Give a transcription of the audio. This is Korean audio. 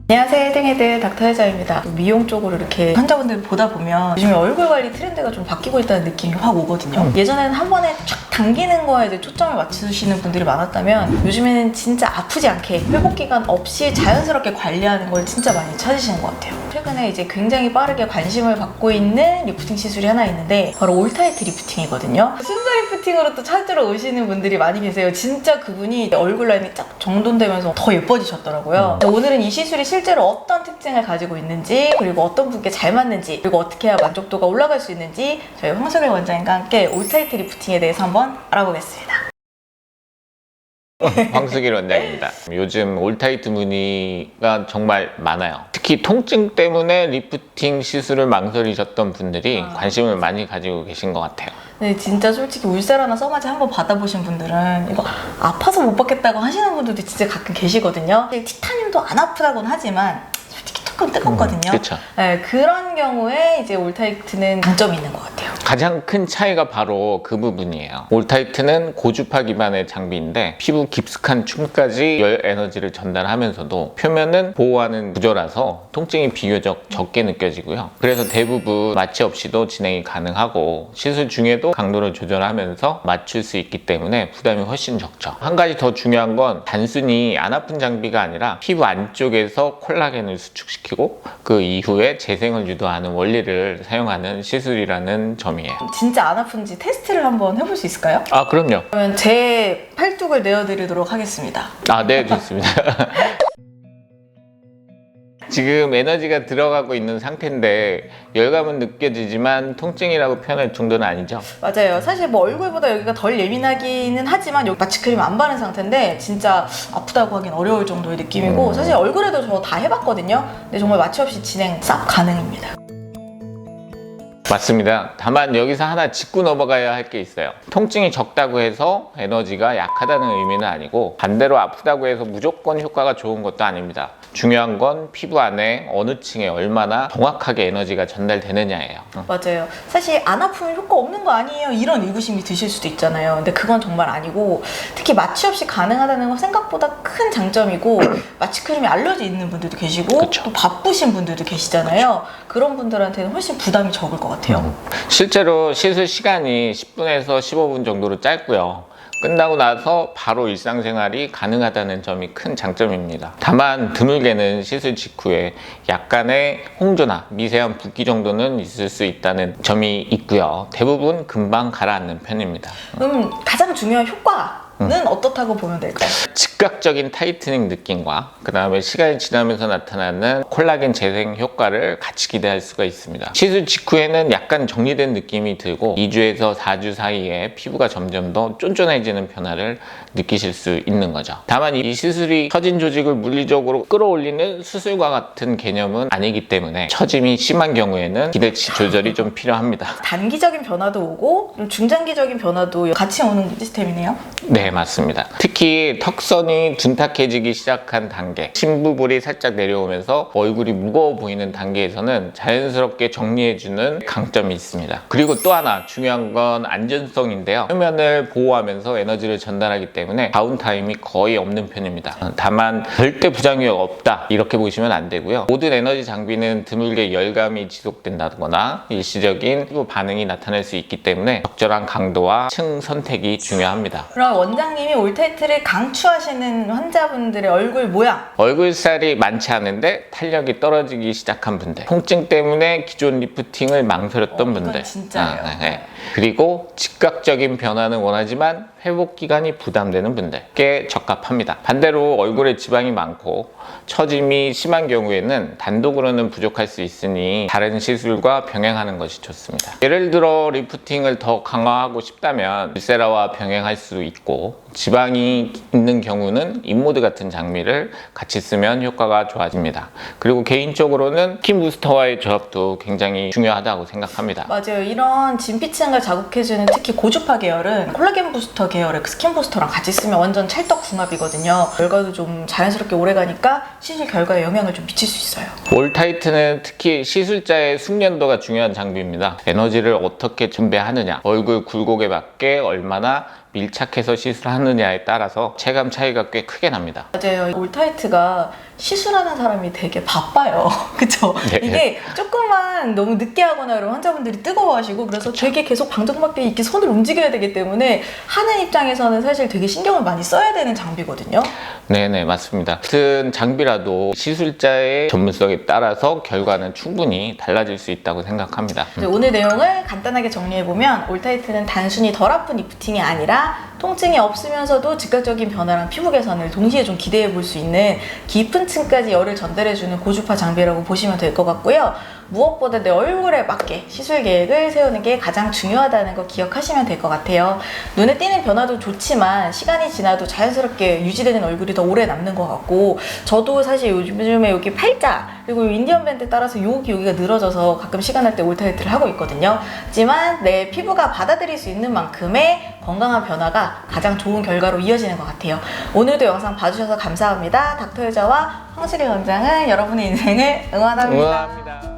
안녕하세요, 헤딩헤드 닥터혜자입니다. 미용 쪽으로 이렇게 환자분들 보다 보면 요즘에 얼굴 관리 트렌드가 좀 바뀌고 있다는 느낌이 확 오거든요. 예전에는 한 번에 쫙 당기는 거에 이제 초점을 맞추시는 분들이 많았다면 요즘에는 진짜 아프지 않게 회복 기간 없이 자연스럽게 관리하는 걸 진짜 많이 찾으시는 것 같아요. 최근에 이제 굉장히 빠르게 관심을 받고 있는 리프팅 시술이 하나 있는데 바로 올타이트 리프팅이거든요. 순서 리프팅으로 또 찾으러 오시는 분들이 많이 계세요. 진짜 그분이 얼굴 라인이 쫙 정돈되면서 더 예뻐지셨더라고요. 오늘은 이 시술이 실제로 어떤 특징을 가지고 있는지, 그리고 어떤 분께 잘 맞는지, 그리고 어떻게 해야 만족도가 올라갈 수 있는지 저희 황석일 원장님과 함께 올타이트 리프팅에 대해서 한번 알아보겠습니다. 황석일 원장입니다. 요즘 올타이트 문의가 정말 많아요. 특히 통증 때문에 리프팅 시술을 망설이셨던 분들이 관심을 많이 가지고 계신 것 같아요. 네, 진짜 솔직히 울세라나 써마지 한번 받아보신 분들은 이거 아파서 못 받겠다고 하시는 분들도 진짜 가끔 계시거든요. 티타늄도 안 아프다고는 하지만 솔직히 조금 뜨겁거든요. 그렇죠. 네, 그런 경우에 이제 올타이트는 장점이 있는 것 같아요. 가장 큰 차이가 바로 그 부분이에요. 올타이트는 고주파 기반의 장비인데 피부 깊숙한 층까지 열 에너지를 전달하면서도 표면은 보호하는 구조라서 통증이 비교적 적게 느껴지고요. 그래서 대부분 마취 없이도 진행이 가능하고 시술 중에도 강도를 조절하면서 맞출 수 있기 때문에 부담이 훨씬 적죠. 한 가지 더 중요한 건 단순히 안 아픈 장비가 아니라 피부 안쪽에서 콜라겐을 수축시키고 그 이후에 재생을 유도하는 원리를 사용하는 시술이라는 점이에요. 진짜 안 아픈지 테스트를 한번 해볼 수 있을까요? 아, 그럼요. 그러면 제 팔뚝을 내어드리도록 하겠습니다. 아, 네, 좋습니다. 지금 에너지가 들어가고 있는 상태인데 열감은 느껴지지만 통증이라고 표현할 정도는 아니죠? 맞아요. 사실 뭐 얼굴보다 여기가 덜 예민하기는 하지만 여기 마취크림 안 바른 상태인데 진짜 아프다고 하긴 어려울 정도의 느낌이고 사실 얼굴에도 저 다 해봤거든요. 근데 정말 마취 없이 진행 싹 가능입니다. 맞습니다. 다만 여기서 하나 짚고 넘어가야 할 게 있어요. 통증이 적다고 해서 에너지가 약하다는 의미는 아니고 반대로 아프다고 해서 무조건 효과가 좋은 것도 아닙니다. 중요한 건 피부 안에 어느 층에 얼마나 정확하게 에너지가 전달되느냐예요. 맞아요. 사실 안 아프면 효과 없는 거 아니에요? 이런 의구심이 드실 수도 있잖아요. 근데 그건 정말 아니고 특히 마취 없이 가능하다는 건 생각보다 큰 장점이고 마취크림에 알러지 있는 분들도 계시고 그쵸. 또 바쁘신 분들도 계시잖아요. 그런 분들한테는 훨씬 부담이 적을 것 같아요. 실제로 시술 시간이 10분에서 15분 정도로 짧고요. 끝나고 나서 바로 일상생활이 가능하다는 점이 큰 장점입니다. 다만 드물게는 시술 직후에 약간의 홍조나 미세한 붓기 정도는 있을 수 있다는 점이 있고요. 대부분 금방 가라앉는 편입니다. 그럼 가장 중요한 효과는 어떻다고 보면 될까요? 즉각적인 타이트닝 느낌과 그 다음에 시간이 지나면서 나타나는 콜라겐 재생 효과를 같이 기대할 수가 있습니다. 시술 직후에는 약간 정리된 느낌이 들고 2주에서 4주 사이에 피부가 점점 더 쫀쫀해지는 변화를 느끼실 수 있는 거죠. 다만 이 시술이 처진 조직을 물리적으로 끌어올리는 수술과 같은 개념은 아니기 때문에 처짐이 심한 경우에는 기대치 조절이 좀 필요합니다. 단기적인 변화도 오고 좀 중장기적인 변화도 같이 오는 시스템이네요. 네, 맞습니다. 특히 턱선이 둔탁해지기 시작한 단계, 심부볼이 살짝 내려오면서 얼굴이 무거워 보이는 단계에서는 자연스럽게 정리해주는 강점이 있습니다. 그리고 또 하나 중요한 건 안전성인데요. 표면을 보호하면서 에너지를 전달하기 때문에 다운타임이 거의 없는 편입니다. 다만 절대 부작용이 없다 이렇게 보시면 안 되고요. 모든 에너지 장비는 드물게 열감이 지속된다거나 일시적인 피부 반응이 나타날 수 있기 때문에 적절한 강도와 층 선택이 중요합니다. 그럼 원장님이 올타이트를 강추하시는 환자분들의 얼굴 모양, 얼굴살이 많지 않은데 탄력이 떨어지기 시작한 분들, 통증 때문에 기존 리프팅을 망설였던 분들, 이건 진짜예요. 그리고 즉각적인 변화는 원하지만 회복 기간이 부담되는 분들께 적합합니다. 반대로 얼굴에 지방이 많고 처짐이 심한 경우에는 단독으로는 부족할 수 있으니 다른 시술과 병행하는 것이 좋습니다. 예를 들어 리프팅을 더 강화하고 싶다면 울세라와 병행할 수 있고 지방이 있는 경우는 인모드 같은 장비를 같이 쓰면 효과가 좋아집니다. 그리고 개인적으로는 스킨 부스터와의 조합도 굉장히 중요하다고 생각합니다. 맞아요. 이런 진피층을 자극해주는 특히 고주파 계열은 콜라겐 부스터 계열의 스킨 부스터랑 같이 쓰면 완전 찰떡궁합이거든요. 결과도 좀 자연스럽게 오래가니까 시술 결과에 영향을 좀 미칠 수 있어요. 올타이트는 특히 시술자의 숙련도가 중요한 장비입니다. 에너지를 어떻게 분배하느냐, 얼굴 굴곡에 맞게 얼마나 밀착해서 시술하느냐에 따라서 체감 차이가 꽤 크게 납니다. 맞아요. 올타이트가 시술하는 사람이 되게 바빠요. 그쵸? 네. 이게 조금만 너무 늦게 하거나 이러면 환자분들이 뜨거워하시고 그래서 되게 계속 방정맞게 이렇게 손을 움직여야 되기 때문에 하는 입장에서는 사실 되게 신경을 많이 써야 되는 장비거든요. 네네, 맞습니다. 같은 장비라도 시술자의 전문성에 따라서 결과는 충분히 달라질 수 있다고 생각합니다. 이제 오늘 내용을 간단하게 정리해보면 올타이트는 단순히 덜 아픈 리프팅이 아니라 통증이 없으면서도 즉각적인 변화랑 피부 개선을 동시에 좀 기대해 볼 수 있는 깊은 층까지 열을 전달해주는 고주파 장비라고 보시면 될 것 같고요. 무엇보다 내 얼굴에 맞게 시술 계획을 세우는 게 가장 중요하다는 거 기억하시면 될 것 같아요. 눈에 띄는 변화도 좋지만 시간이 지나도 자연스럽게 유지되는 얼굴이 더 오래 남는 것 같고 저도 사실 요즘에 여기 팔자 그리고 인디언 밴드 따라서 여기가 늘어져서 가끔 시간 날 때 올타이트를 하고 있거든요. 하지만 내 피부가 받아들일 수 있는 만큼의 건강한 변화가 가장 좋은 결과로 이어지는 것 같아요. 오늘도 영상 봐주셔서 감사합니다. 닥터유자와 황수리 원장은 여러분의 인생을 응원합니다. 응원합니다.